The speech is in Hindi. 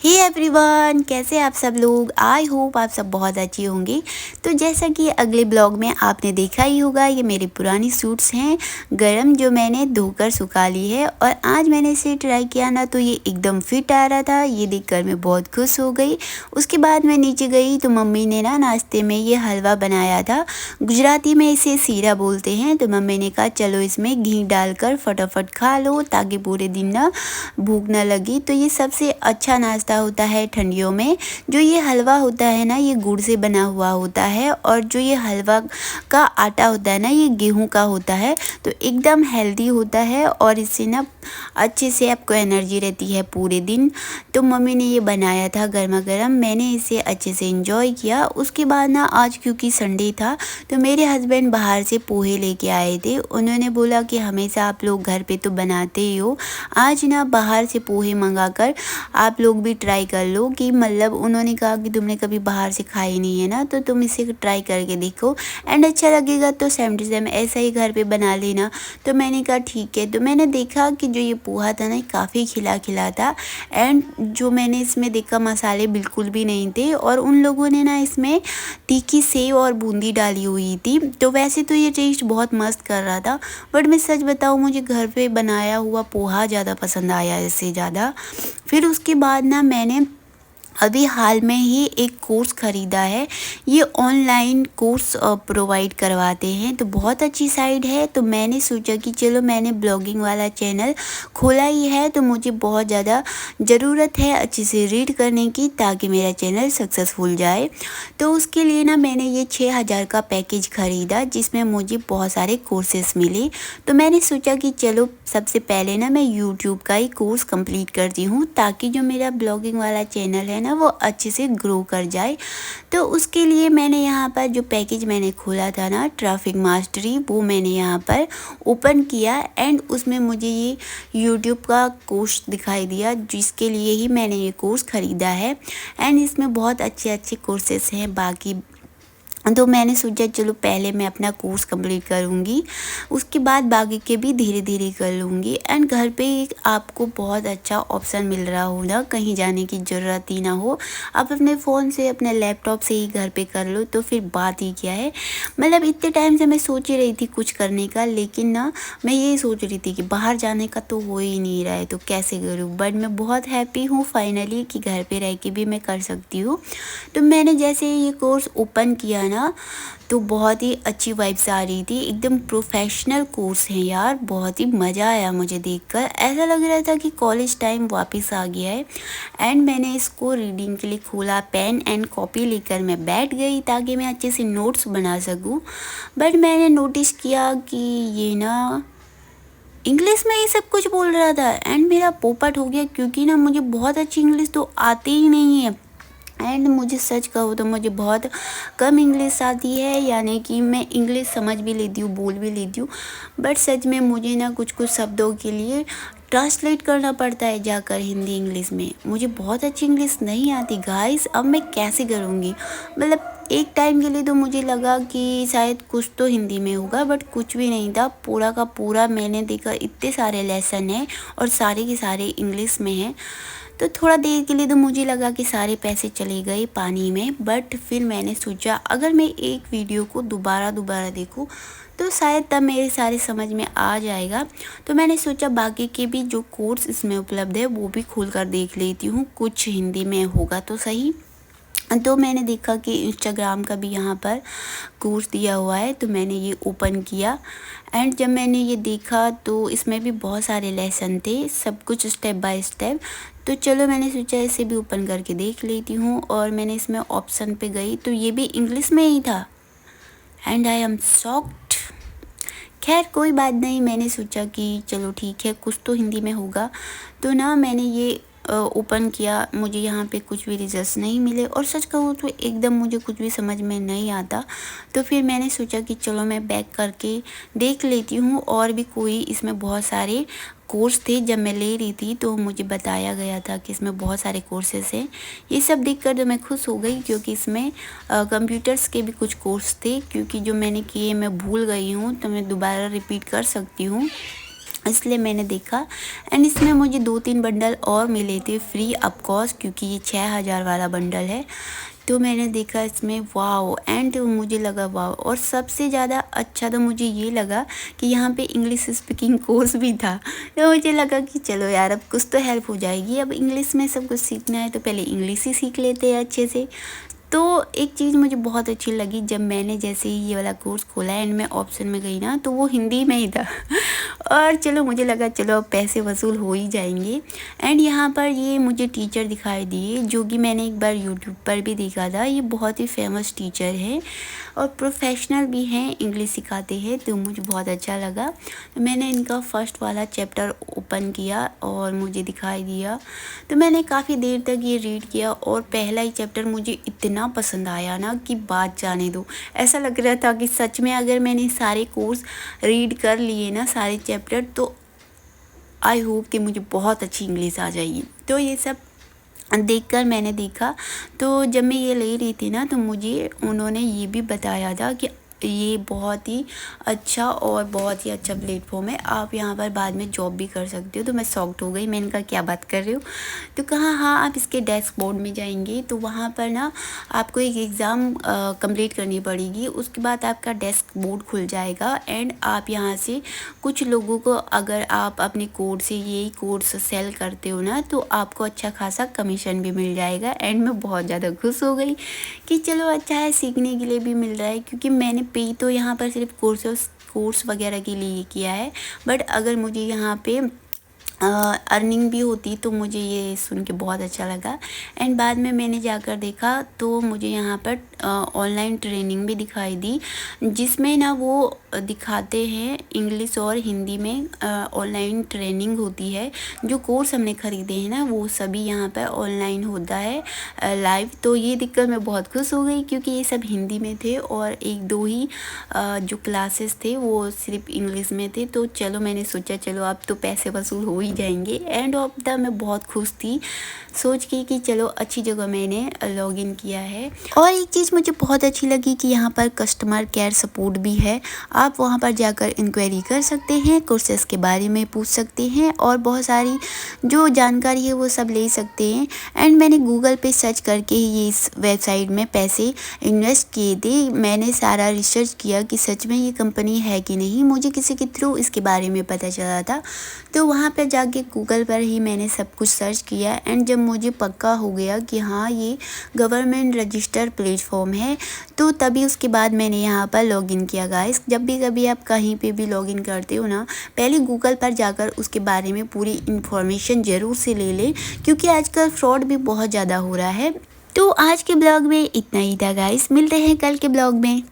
हे एवरीवन, कैसे आप सब लोग। आई होप आप सब बहुत अच्छे होंगे। तो जैसा कि अगले ब्लॉग में आपने देखा ही होगा, ये मेरी पुरानी सूट्स हैं गरम, जो मैंने धोकर सुखा ली है। और आज मैंने इसे ट्राई किया ना, तो ये एकदम फिट आ रहा था। ये देखकर मैं बहुत खुश हो गई। उसके बाद मैं नीचे गई तो मम्मी ने ना नाश्ते में ये हलवा बनाया था। गुजराती में इसे सीरा बोलते हैं। तो मम्मी ने कहा चलो इसमें घी डालकर फटाफट खा लो, ताकि पूरे दिन ना भूख ना लगी। तो ये सबसे अच्छा नाश्ता होता है ठंडियों में। जो ये हलवा होता है ना, ये गुड़ से बना हुआ होता है। और जो ये हलवा का आटा होता है ना, ये गेहूं का होता है। तो एकदम हेल्दी होता है और इससे ना अच्छे से आपको एनर्जी रहती है पूरे दिन। तो मम्मी ने ये बनाया था गर्मा गर्म, मैंने इसे अच्छे से इंजॉय किया। उसके बाद ना आज क्योंकि संडे था, तो मेरे हस्बैंड बाहर से पोहे लेके आए थे। उन्होंने बोला कि हमेशा आप लोग घर पे तो बनाते ही हो, आज ना बाहर से पोहे मंगा कर आप लोग भी ट्राई कर लो। कि मतलब उन्होंने कहा कि तुमने कभी बाहर से खाई नहीं है ना, तो तुम इसे ट्राई करके देखो, एंड अच्छा लगेगा तो सेम टू सेम ऐसा ही घर पे बना लेना। तो मैंने कहा ठीक है। तो मैंने देखा कि जो ये पोहा था ना, काफ़ी खिला खिला था। एंड जो मैंने इसमें देखा, मसाले बिल्कुल भी नहीं थे। और उन लोगों ने ना इसमें तीखी सेव और बूंदी डाली हुई थी। तो वैसे तो ये टेस्ट बहुत मस्त कर रहा था, बट मैं सच बताऊँ, मुझे घर पे बनाया हुआ पोहा ज़्यादा पसंद आया इससे ज़्यादा। फिर उसके बाद ना मैंने अभी हाल में ही एक कोर्स ख़रीदा है। ये ऑनलाइन कोर्स प्रोवाइड करवाते हैं, तो बहुत अच्छी साइट है। तो मैंने सोचा कि चलो, मैंने ब्लॉगिंग वाला चैनल खोला ही है, तो मुझे बहुत ज़्यादा ज़रूरत है अच्छे से रीड करने की, ताकि मेरा चैनल सक्सेसफुल जाए। तो उसके लिए ना मैंने ये 6000 का पैकेज ख़रीदा, जिसमें मुझे बहुत सारे कोर्सेस मिले। तो मैंने सोचा कि चलो, सबसे पहले ना मैं यूट्यूब का ही कोर्स कंप्लीट करती हूँ, ताकि जो मेरा ब्लॉगिंग वाला चैनल है ना, वो अच्छे से ग्रो कर जाए। तो उसके लिए मैंने यहाँ पर जो पैकेज मैंने खोला था ना, ट्रैफिक मास्टरी, वो मैंने यहाँ पर ओपन किया। एंड उसमें मुझे ये यूट्यूब का कोर्स दिखाई दिया, जिसके लिए ही मैंने ये कोर्स ख़रीदा है। एंड इसमें बहुत अच्छे अच्छे कोर्सेस हैं बाकी। तो मैंने सोचा चलो, पहले मैं अपना कोर्स कंप्लीट करूँगी, उसके बाद बाकी के भी धीरे धीरे कर लूँगी। एंड घर पे एक आपको बहुत अच्छा ऑप्शन मिल रहा हो ना, कहीं जाने की ज़रूरत ही ना हो, आप अपने फ़ोन से, अपने लैपटॉप से ही घर पे कर लो, तो फिर बात ही क्या है। मतलब इतने टाइम से मैं सोच ही रही थी कुछ करने का, लेकिन ना मैं यही सोच रही थी कि बाहर जाने का तो हो ही नहीं रहा है, तो कैसे करूँ। बट मैं बहुत हैप्पी हूँ फाइनली कि घर पे रह के भी मैं कर सकती हूँ। तो मैंने जैसे ये कोर्स ओपन किया ना, तो बहुत ही अच्छी वाइब्स आ रही थी। एकदम प्रोफेशनल कोर्स है यार, बहुत ही मज़ा आया मुझे देखकर। ऐसा लग रहा था कि कॉलेज टाइम वापस आ गया है। एंड मैंने इसको रीडिंग के लिए खोला, पेन एंड कॉपी लेकर मैं बैठ गई, ताकि मैं अच्छे से नोट्स बना सकूं। बट मैंने नोटिस किया कि ये ना इंग्लिश में ही सब कुछ बोल रहा था। एंड मेरा पोपट हो गया, क्योंकि ना मुझे बहुत अच्छी इंग्लिश तो आती ही नहीं है। एंड मुझे सच कहूँ तो मुझे बहुत कम इंग्लिश आती है, यानी कि मैं इंग्लिश समझ भी लेती हूँ, बोल भी लेती हूँ, बट सच में मुझे ना कुछ कुछ शब्दों के लिए ट्रांसलेट करना पड़ता है जाकर हिंदी इंग्लिश में। मुझे बहुत अच्छी इंग्लिश नहीं आती गाइस, अब मैं कैसे करूँगी। मतलब एक टाइम के लिए तो मुझे लगा कि शायद कुछ तो हिंदी में होगा, बट कुछ भी नहीं था। पूरा का पूरा मैंने देखा, इतने सारे लेसन हैं और सारे के सारे इंग्लिश में हैं। तो थोड़ा देर के लिए तो मुझे लगा कि सारे पैसे चले गए पानी में। बट फिर मैंने सोचा, अगर मैं एक वीडियो को दोबारा देखूं, तो शायद तब मेरे सारे समझ में आ जाएगा। तो मैंने सोचा बाकी के भी जो कोर्स इसमें उपलब्ध है, वो भी खोल कर देख लेती हूँ, कुछ हिंदी में होगा तो सही। तो मैंने देखा कि इंस्टाग्राम का भी यहाँ पर कोर्स दिया हुआ है, तो मैंने ये ओपन किया। एंड जब मैंने ये देखा, तो इसमें भी बहुत सारे लेसन थे, सब कुछ स्टेप बाय स्टेप। तो चलो, मैंने सोचा इसे भी ओपन करके देख लेती हूँ। और मैंने इसमें ऑप्शन पे गई, तो ये भी इंग्लिश में ही था। And I am shocked. खैर कोई बात नहीं, मैंने सोचा कि चलो ठीक है, कुछ तो हिंदी में होगा। तो ना मैंने ये ओपन किया, मुझे यहाँ पे कुछ भी रिजल्ट्स नहीं मिले। और सच कहूँ तो एकदम मुझे कुछ भी समझ में नहीं आता। तो फिर मैंने सोचा कि चलो, मैं बैक करके देख लेती हूँ। और भी कोई इसमें बहुत सारे कोर्स थे, जब मैं ले रही थी तो मुझे बताया गया था कि इसमें बहुत सारे कोर्सेस हैं। ये सब देखकर तो मैं खुश हो गई, क्योंकि इसमें कंप्यूटर्स के भी कुछ कोर्स थे। क्योंकि जो मैंने किए मैं भूल गई हूँ, तो मैं दोबारा रिपीट कर सकती हूँ। इसलिए मैंने देखा। एंड इसमें मुझे 2-3 बंडल और मिले थे फ्री ऑफ कॉस्ट, क्योंकि ये 6000 वाला बंडल है। तो मैंने देखा इसमें वाओ, एंड मुझे लगा वाओ। और सबसे ज़्यादा अच्छा तो मुझे ये लगा कि यहाँ पे इंग्लिश स्पीकिंग कोर्स भी था। तो मुझे लगा कि चलो यार, अब कुछ तो हेल्प हो जाएगी। अब इंग्लिश में सब कुछ सीखना है तो पहले इंग्लिश ही सीख लेते हैं अच्छे से। तो एक चीज़ मुझे बहुत अच्छी लगी, जब मैंने जैसे ही ये वाला कोर्स खोला एंड मैं ऑप्शन में गई ना, तो वो हिंदी में ही था। और चलो मुझे लगा चलो अब पैसे वसूल हो ही जाएंगे। एंड यहाँ पर ये मुझे टीचर दिखाई दिए, जो कि मैंने एक बार यूट्यूब पर भी देखा था। ये बहुत ही फेमस टीचर है और प्रोफेशनल भी हैं, इंग्लिश सिखाते हैं। तो मुझे बहुत अच्छा लगा। तो मैंने इनका फर्स्ट वाला चैप्टर ओपन किया और मुझे दिखाई दिया। तो मैंने काफ़ी देर तक ये रीड किया और पहला ही चैप्टर मुझे इतना पसंद आया ना कि बात जाने दो। ऐसा लग रहा था कि सच में अगर मैंने सारे कोर्स रीड कर लिए ना, सारे चैप्टर, तो आई होप कि मुझे बहुत अच्छी इंग्लिश आ जाएगी। तो ये सब देखकर मैंने देखा। तो जब मैं ये ले रही थी ना, तो मुझे उन्होंने ये भी बताया था कि ये बहुत ही अच्छा और बहुत ही अच्छा प्लेटफॉर्म है, आप यहाँ पर बाद में जॉब भी कर सकते हो। तो मैं शॉक्ड हो गई, मैंने कहा क्या बात कर रहे हो। तो कहा हाँ, आप इसके डेस्क बोर्ड में जाएंगे तो वहाँ पर ना आपको एक एग्ज़ाम कंप्लीट करनी पड़ेगी। उसके बाद आपका डेस्क बोर्ड खुल जाएगा एंड आप यहाँ से कुछ लोगों को, अगर आप अपने कोड से यही कोर्स सेल करते हो ना, तो आपको अच्छा खासा कमीशन भी मिल जाएगा। एंड मैं बहुत ज़्यादा खुश हो गई कि चलो अच्छा है, सीखने के लिए भी मिल रहा है। क्योंकि मैंने पे तो यहाँ पर सिर्फ कोर्स वगैरह के लिए किया है, बट अगर मुझे यहाँ पे अर्निंग भी होती तो मुझे ये सुन के बहुत अच्छा लगा। एंड बाद में मैंने जाकर देखा तो मुझे यहाँ पर ऑनलाइन ट्रेनिंग भी दिखाई दी, जिसमें ना वो दिखाते हैं इंग्लिश और हिंदी में ऑनलाइन ट्रेनिंग होती है। जो कोर्स हमने ख़रीदे हैं ना, वो सभी यहाँ पर ऑनलाइन होता है लाइव। तो ये देखकर मैं बहुत खुश हो गई, क्योंकि ये सब हिंदी में थे और 1-2 ही जो क्लासेस थे वो सिर्फ इंग्लिश में थे। तो चलो मैंने सोचा चलो अब तो पैसे वसूल हो ही जाएंगे। एंड ऑफ द मैं बहुत खुश थी सोच के कि चलो अच्छी जगह मैंने लॉगिन किया है। और एक चीज़ मुझे बहुत अच्छी लगी कि यहाँ पर कस्टमर केयर सपोर्ट भी है। आप वहाँ पर जाकर इंक्वायरी कर सकते हैं, कोर्सेस के बारे में पूछ सकते हैं और बहुत सारी जो जानकारी है वो सब ले सकते हैं। एंड मैंने गूगल पे सर्च करके ही ये इस वेबसाइट में पैसे इन्वेस्ट किए थे। मैंने सारा रिसर्च किया कि सच में ये कंपनी है कि नहीं। मुझे किसी के थ्रू इसके बारे में पता चला था, तो वहाँ पर जाके गूगल पर ही मैंने सब कुछ सर्च किया। एंड जब मुझे पक्का हो गया कि हाँ ये गवर्नमेंट रजिस्टर्ड प्लेटफॉर्म है, तो तभी उसके बाद मैंने यहाँ पर लॉगिन किया। गाइस, जब भी कभी आप कहीं पे भी लॉगिन करते हो ना, पहले गूगल पर जाकर उसके बारे में पूरी इन्फॉर्मेशन ज़रूर से ले लें, क्योंकि आजकल फ्रॉड भी बहुत ज़्यादा हो रहा है। तो आज के ब्लॉग में इतना ही था गाइस, मिलते हैं कल के ब्लॉग में।